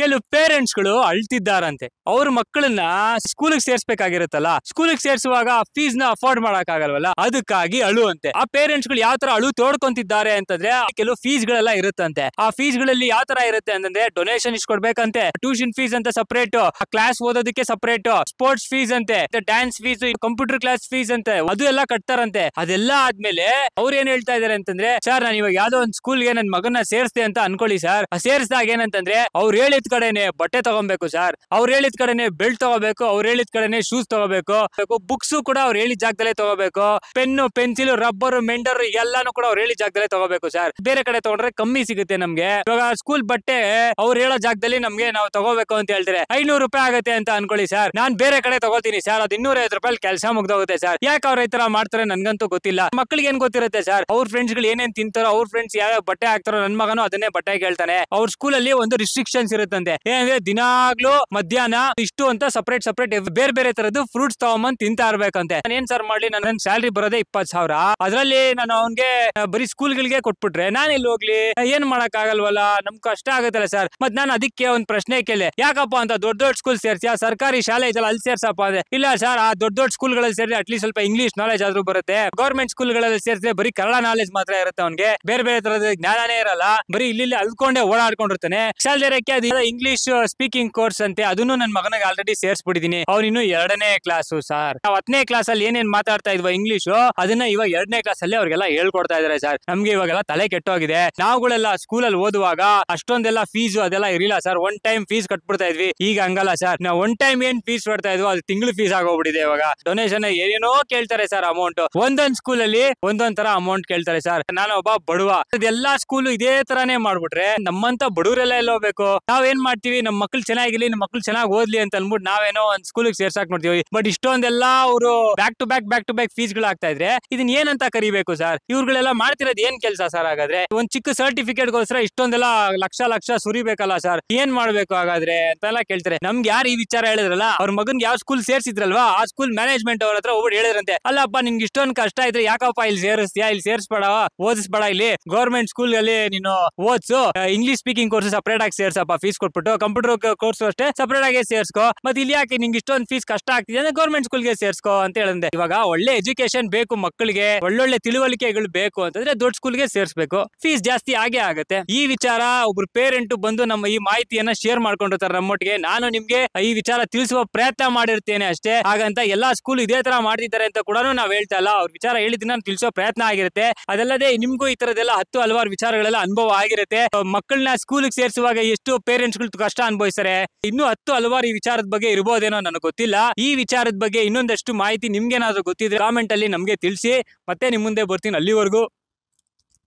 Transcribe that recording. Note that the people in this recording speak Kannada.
ಕೆಲವು ಪೇರೆಂಟ್ಸ್ ಗಳು ಅಳ್ತಿದ್ದಾರಂತೆ ಅವ್ರ ಮಕ್ಕಳನ್ನ ಸ್ಕೂಲಿಗೆ ಸೇರ್ಸ್ಬೇಕಾಗಿರುತ್ತಲ್ಲ, ಸ್ಕೂಲಿಗೆ ಸೇರ್ಸುವಾಗ ಫೀಸ್ ನ ಅಫೋರ್ಡ್ ಮಾಡಕ್ ಆಗಲ್ವಲ್ಲ, ಅದಕ್ಕಾಗಿ ಅಳುವಂತೆ. ಆ ಪೇರೆಂಟ್ಸ್ ಗಳು ಯಾವ ತರ ಅಳು ತೋಡ್ಕೊಂತಿದ್ದಾರೆ ಅಂತಂದ್ರೆ, ಕೆಲವು ಫೀಸ್ ಗಳೆಲ್ಲ ಇರುತ್ತಂತೆ. ಆ ಫೀಸ್ ಗಳಲ್ಲಿ ಯಾವ ತರ ಇರುತ್ತೆ ಅಂತಂದ್ರೆ, ಡೊನೇಷನ್ ಇಷ್ಟು ಕೊಡ್ಬೇಕಂತೆ, ಟ್ಯೂಷನ್ ಫೀಸ್ ಅಂತ ಸಪರೇಟ್, ಕ್ಲಾಸ್ ಓದೋದಕ್ಕೆ ಸಪರೇಟ್, ಸ್ಪೋರ್ಟ್ಸ್ ಫೀಸ್ ಅಂತೆ, dance fees, computer class fees ಅಂತೆ, ಅದು ಎಲ್ಲ ಕಟ್ತಾರಂತೆ. ಅದೆಲ್ಲ ಆದ್ಮೇಲೆ ಅವ್ರು ಏನ್ ಹೇಳ್ತಾ ಇದಾರೆ ಅಂತಂದ್ರೆ, ಸರ್ ನಾನು ಇವಾಗ ಯಾವ್ದೋ ಒಂದು ಸ್ಕೂಲ್ಗೆ ನನ್ ಮಗನ ಸೇರಿಸ್ದೆ ಅಂತ ಅನ್ಕೊಳ್ಳಿ ಸರ್. ಸೇರಿಸಿದಾಗ ಏನಂತಂದ್ರೆ, ಅವ್ರು ಹೇಳಿದ ಕಡೆನೆ ಬಟ್ಟೆ ತಗೊಬೇಕು ಸರ್, ಅವ್ರು ಹೇಳಿದ ಕಡೆನೆ ಬೆಲ್ಟ್ ತಗೋಬೇಕು, ಅವ್ರು ಹೇಳಿದ ಕಡೆನೆ ಶೂಸ್ ತಗೋಬೇಕು, ಬುಕ್ಸ್ ಕೂಡ ಅವ್ರು ಹೇಳಿದ ಜಾಗದಲ್ಲೇ ತಗೋಬೇಕು, ಪೆನ್ನು, ಪೆನ್ಸಿಲ್, ರಬ್ಬರ್, ಮೆಂಡರ್ ಎಲ್ಲಾನು ಕೂಡ ಅವ್ರು ಹೇಳಿದ ಜಾಗದಲ್ಲೇ ತಗೋಬೇಕು ಸರ್. ಬೇರೆ ಕಡೆ ತಗೊಂಡ್ರೆ ಕಮ್ಮಿ ಸಿಗುತ್ತೆ ನಮ್ಗೆ. ಇವಾಗ ಸ್ಕೂಲ್ ಬಟ್ಟೆ ಅವ್ರು ಹೇಳೋ ಜಾಗದಲ್ಲಿ ನಮ್ಗೆ ನಾವು ತಗೋಬೇಕು ಅಂತ ಹೇಳ್ತಾರೆ, 500 ರೂಪಾಯಿ ಆಗುತ್ತೆ ಅಂತ ಅನ್ಕೊಳ್ಳಿ ಸರ್. ನಾನ್ ಬೇರೆ ಕಡೆ ತಗೋತೀನಿ ಸರ್, ಅದು 250 ರೂಪಾಯಿ ಕೆಲಸ ಮುಗ್ದೋಗುತ್ತೆ ಸರ್. ಯಾಕೆ ಅವ್ರ ಈ ತರ ಮಾಡ್ತಾರೆ ನನ್ಗಂತೂ ಗೊತ್ತಿಲ್ಲ. ಮಕ್ಳಿಗೆ ಏನ್ ಗೊತ್ತಿರುತ್ತೆ ಸರ್, ಅವ್ರ ಫ್ರೆಂಡ್ಸ್ ಗಳು ಏನೇನ್ ತಿಂತಾರೋ, ಅವ್ರ ಫ್ರೆಂಡ್ಸ್ ಯಾವ ಬಟ್ಟೆ ಹಾಕ್ತಾರೋ, ನನ್ ಮಗನು ಅದನ್ನೇ ಬಟ್ಟೆ ಕೇಳ್ತಾನೆ. ಅವ್ರ ಸ್ಕೂಲ್ ಅಲ್ಲಿ ಒಂದು ರಿಸ್ಟ್ರಿಕ್ಷನ್ಸ್ ಇರುತ್ತಂತೆ, ಏನಂದ್ರೆ ದಿನಾಗ್ಲೂ ಮಧ್ಯಾಹ್ನ ಇಷ್ಟು ಅಂತ ಸಪರೇಟ್ ಬೇರೆ ಬೇರೆ ತರದ್ದು ಫ್ರೂಟ್ಸ್ ತಗೊಂಬಂದ್ ತಿಂತಾ ಇರ್ಬೇಕಂತೆ. ನಾನು ಏನ್ ಸರ್ ಮಾಡ್ಲಿ, ನನ್ನ ಸ್ಯಾಲ್ರಿ ಬರೋದೇ 20,000, ಅದ್ರಲ್ಲಿ ನಾನು ಅವನ್ಗೆ ಬರೀ ಸ್ಕೂಲ್ ಗಳಿಗೆ ಕೊಟ್ಬಿಟ್ರೆ ನಾನು ಎಲ್ಲಿ ಹೋಗ್ಲಿ, ಏನ್ ಮಾಡಕ್ ಆಗಲ್ವಲ್ಲ, ನಮ್ ಕಷ್ಟ ಆಗುತ್ತಲ್ಲ ಸರ್. ಮತ್ ನಾನು ಅದಕ್ಕೆ ಒಂದ್ ಪ್ರಶ್ನೆ ಕೇಳಿ, ಯಾಕಪ್ಪ ಅಂತ ದೊಡ್ಡ ದೊಡ್ಡ ಸ್ಕೂಲ್ ಸೇರ್ಸಿ, ಸರ್ಕಾರಿ ಶಾಲೆ ಇದೆಲ್ಲ ಅಲ್ಲಿ ಸೇರ್ಸಪ್ಪ ಅಂದ್ರೆ, ಇಲ್ಲ ಸರ್ ಆ ದೊಡ್ಡ ದೊಡ್ಡ ಸ್ಕೂಲ್ ಗಳಲ್ಲಿ ಸೇರಿ ಅಟ್ಲೀಸ್ಟ್ ಸ್ವಲ್ಪ ಇಂಗ್ಲಿಷ್ ನಾಲೆಜ್ ಆದ್ರೂ ಬರುತ್ತೆ. ಗೌರ್ಮೆಂಟ್ ಸ್ಕೂಲ್ ಗಳಲ್ಲಿ ಸೇರಿಸಿದ್ರೆ ಬರೀ ಕನ್ನಡ ನಾಲೆಜ್ ಮಾತ್ರ ಇರುತ್ತೆ, ಅವ್ನಿಗೆ ಬೇರೆ ಬೇರೆ ತರದ ಜ್ಞಾನನೇ ಇರಲ್ಲ, ಬರೀ ಇಲ್ಲಿ ಅಲ್ಕೊಂಡೆ ಓಡಾಡ್ಕೊಂಡಿರ್ತಾನೆ. ಶಾಲೆರಕ್ಕೆ ಅದು ಇಂಗ್ಲಿಷ್ ಸ್ಪೀಕಿಂಗ್ ಕೋರ್ಸ್ ಅಂತೆ, ಅದನ್ನು ನನ್ನ ಮಗನಿಗೆ ಆಲ್ರೆಡಿ ಸೇರ್ಸ್ಬಿಟ್ಟಿದೀನಿ. ಅವ್ನು ಇನ್ನು 2ನೇ ಕ್ಲಾಸು ಸರ್. ನಾವು 10ನೇ ಕ್ಲಾಸ್ ಅಲ್ಲಿ ಏನೇನ್ ಮಾತಾಡ್ತಾ ಇದ್ವಾ ಇಂಗ್ಲಿಷ್, ಅದನ್ನ ಇವಾಗ 2ನೇ ಕ್ಲಾಸ್ ಅಲ್ಲಿ ಅವ್ರಿಗೆಲ್ಲ ಹೇಳ್ಕೊಡ್ತಾ ಇದಾರೆ ಸರ್. ನಮ್ಗೆ ಇವಾಗೆಲ್ಲ ತಲೆ ಕೆಟ್ಟೋಗಿದೆ. ನಾವುಗಳೆಲ್ಲ ಸ್ಕೂಲ್ ಅಲ್ಲಿ ಓದುವಾಗ ಅಷ್ಟೊಂದೆಲ್ಲ ಫೀಸ್ ಅದೆಲ್ಲ ಇರಲಿಲ್ಲ ಸರ್. ಒನ್ ಟೈಮ್ ಫೀಸ್ ಕಟ್ಬಿಡ್ತಾ ಇದ್ವಿ. ಈಗ ಹಂಗಲ್ಲ ಸರ್, ನಾವು ಒನ್ ಟೈಮ್ ಏನ್ ಫೀಸ್ ಕೊಡ್ತಾ ಇದ್ವು ಅದು ತಿಂಗಳು ಫೀಸ್ ಆಗೋಗ್ಬಿಟ್ಟಿದೆ. ಇವಾಗ ಡೊನೇಷನ್ ಏನೇನೋ ಕೇಳ್ತಾರೆ ಸರ್ ಅಮೌಂಟ್. ಒಂದೊಂದ್ ಸ್ಕೂಲ್ ಅಲ್ಲಿ ಒಂದೊಂದ್ ತರ ಅಮೌಂಟ್ ಕೇಳ್ತಾರೆ ಸರ್. ನಾನು ಒಬ್ಬ ಬಡವ, ಅದೆಲ್ಲಾ ಸ್ಕೂಲ್ ಇದೇ ತರಾನೇ ಮಾಡ್ಬಿಟ್ರೆ ನಮ್ಮಂತ ಬಡವರೆಲ್ಲ ಎಲ್ಲ ಹೋಗ್ಬೇಕು. ನಾವೇನ್ ಮಾಡ್ತೀವಿ, ನಮ್ಮ ಮಕ್ಳು ಚೆನ್ನಾಗಿರ್ಲಿ, ನಮ್ಮ ಮಕ್ಳು ಚೆನ್ನಾಗಿ ಓದ್ಲಿ ಅಂತ ಅನ್ಬಿಟ್ಟು ನಾವೇನೋ ಒಂದ್ ಸ್ಕೂಲ್ಗೆ ಸೇರ್ಸಾಕ್ ನೋಡ್ತೀವಿ. ಬಟ್ ಇಷ್ಟೊಂದೆಲ್ಲ ಅವರು ಬ್ಯಾಕ್ ಟು ಬ್ಯಾಕ್ ಫೀಸ್ ಗಳು ಆಗ್ತಾ ಇದ್ರೆ ಇದನ್ನ ಏನಂತ ಕರಿಬೇಕು ಸರ್? ಇವ್ರುಗಳೆಲ್ಲ ಮಾಡ್ತಿರೋದು ಏನ್ ಕೆಲಸ ಸರ್? ಹಾಗಾದ್ರೆ ಒಂದ್ ಚಿಕ್ಕ ಸರ್ಟಿಫಿಕೇಟ್ ಗೋಸ್ಕರ ಇಷ್ಟೊಂದೆಲ್ಲ ಲಕ್ಷ ಸುರಿಬೇಕಲ್ಲ ಸರ್, ಏನ್ ಮಾಡ್ಬೇಕು ಹಾಗಾದ್ರೆ ಅಂತೆಲ್ಲ ಕೇಳ್ತಾರೆ. ನಮ್ಗೆ ಯಾರು ಈ ವಿಚಾರ ಹೇಳಿದ್ರಲ್ಲ, ಅವ್ರ ಮಗನ್ಗೆ ಯಾವ ಸ್ಕೂಲ್ ಸೇರ್ಸಿದ್ರಲ್ವಾ, ಆ ಸ್ಕೂಲ್ ಮ್ಯಾನೇಜ್ಮೆಂಟ್ ಅವ್ರ ಹತ್ರ ಹೋಗ್ಬಿಟ್ಟು ಹೇಳಿದ್ರಂತೆ, ಅಲ್ಲಪ್ಪ ನಿಮ್ಗೆ ಇಷ್ಟೊಂದು ಕಷ್ಟ ಇದ್ರೆ ಯಾಕಪ್ಪ ಇಲ್ಲಿ ಸೇರಿಸ್ತೀಯಾ, ಇಲ್ಲಿ ಸೇರ್ಸ್ಬೇಡ, ಓದಿಸ್ಬೇಡ, ಇಲ್ಲಿ ಗೌರ್ಮೆಂಟ್ ಸ್ಕೂಲ್ ಅಲ್ಲಿ ನೀನು ಓದ್ಸು, ಇಂಗ್ಲಿಷ್ ಸ್ಪೀಕಿಂಗ್ ಕೋರ್ಸ್ ಸಪರೇಟ್ ಆಗಿ ಸೇರ್ಸಪ್ಪ ಫೀಸ್ ಕೊಟ್ಬಿಟ್ಟು, ಕಂಪ್ಯೂಟರ್ ಕೋರ್ಸ್ ಅಷ್ಟೇ ಸಪರೇಟ್ ಆಗಿ ಸೇರ್ಸ್ಕೋ, ಮತ್ತೆ ಇಲ್ಲಿ ಯಾಕೆ ನಿಂಗೆ ಇಷ್ಟೊಂದು ಫೀಸ್ ಕಷ್ಟ ಆಗ್ತಿದೆ ಅಂದ್ರೆ ಗೌರ್ಮೆಂಟ್ ಸ್ಕೂಲ್ಗೆ ಸೇರ್ಸ್ಕೋ ಅಂತ ಹೇಳಿದೆ. ಇವಾಗ ಒಳ್ಳೆ ಎಜುಕೇಶನ್ ಬೇಕು ಮಕ್ಕಳಿಗೆ, ಒಳ್ಳೊಳ್ಳೆ ತಿಳುವಳಿಕೆಗಳು ಬೇಕು ಅಂತಂದ್ರೆ ದೊಡ್ಡ ಸ್ಕೂಲ್ಗೆ ಸೇರ್ಸ್ಬೇಕು, ಫೀಸ್ ಜಾಸ್ತಿ ಆಗೇ ಆಗುತ್ತೆ. ಈ ವಿಚಾರ ಒಬ್ರು ಪೇರೆಂಟ್ ಬಂದು ನಮ್ಮ ಈ ಮಾಹಿತಿಯನ್ನ ಶೇರ್ ಮಾಡ್ಕೊಂಡಿರ್ತಾರೆ ನಮ್ಮೊಟ್ಟಿಗೆ. ನಾನು ನಿಮ್ಗೆ ಈ ವಿಚಾರ ತಿಳಿಸುವ ಪ್ರಯತ್ನ ಮಾಡಿರ್ತೇನೆ ಅಷ್ಟೇ. ಹಾಗಂತ ಎಲ್ಲಾ ಸ್ಕೂಲ್ ಇದೇ ತರ ಮಾಡ್ತಿದ್ದಾರೆ ಅಂತ ಕೂಡ ನಾವ್ ಹೇಳ್ತಾ ಇಲ್ಲ. ಅವ್ರ ವಿಚಾರ ಹೇಳಿದ್ ನಾನು ತಿಳಿಸೋ ಪ್ರಯತ್ನ ಆಗಿರುತ್ತೆ. ಅದಲ್ಲದೆ ನಿಮ್ಗೂ ಈ ತರದೆಲ್ಲ ಹಲವಾರು ವಿಚಾರಗಳೆಲ್ಲ ಅನುಭವ ಆಗಿರುತ್ತೆ. ಮಕ್ಕಳನ್ನ ಸ್ಕೂಲ್ ಸೇರಿಸುವಾಗ ಎಷ್ಟು ಪೇರೆಂಟ್ಸ್ ಗಳು ಕಷ್ಟ ಅನುಭವಿಸ್ತಾರೆ, ಇನ್ನು ಹಲವಾರು ಈ ವಿಚಾರದ ಬಗ್ಗೆ ಇರ್ಬೋದೇನೋ ನನಗೆ ಗೊತ್ತಿಲ್ಲ. ಈ ವಿಚಾರದ ಬಗ್ಗೆ ಇನ್ನೊಂದಷ್ಟು ಮಾಹಿತಿ ನಿಮ್ಗೇನಾದ್ರೂ ಗೊತ್ತಿದ್ರೆ ಕಾಮೆಂಟ್ ಅಲ್ಲಿ ನಮ್ಗೆ ತಿಳಿಸಿ. ಮತ್ತೆ ನಿಮ್ ಮುಂದೆ ಬರ್ತೀನಿ. ಅಲ್ಲಿವರೆಗೂ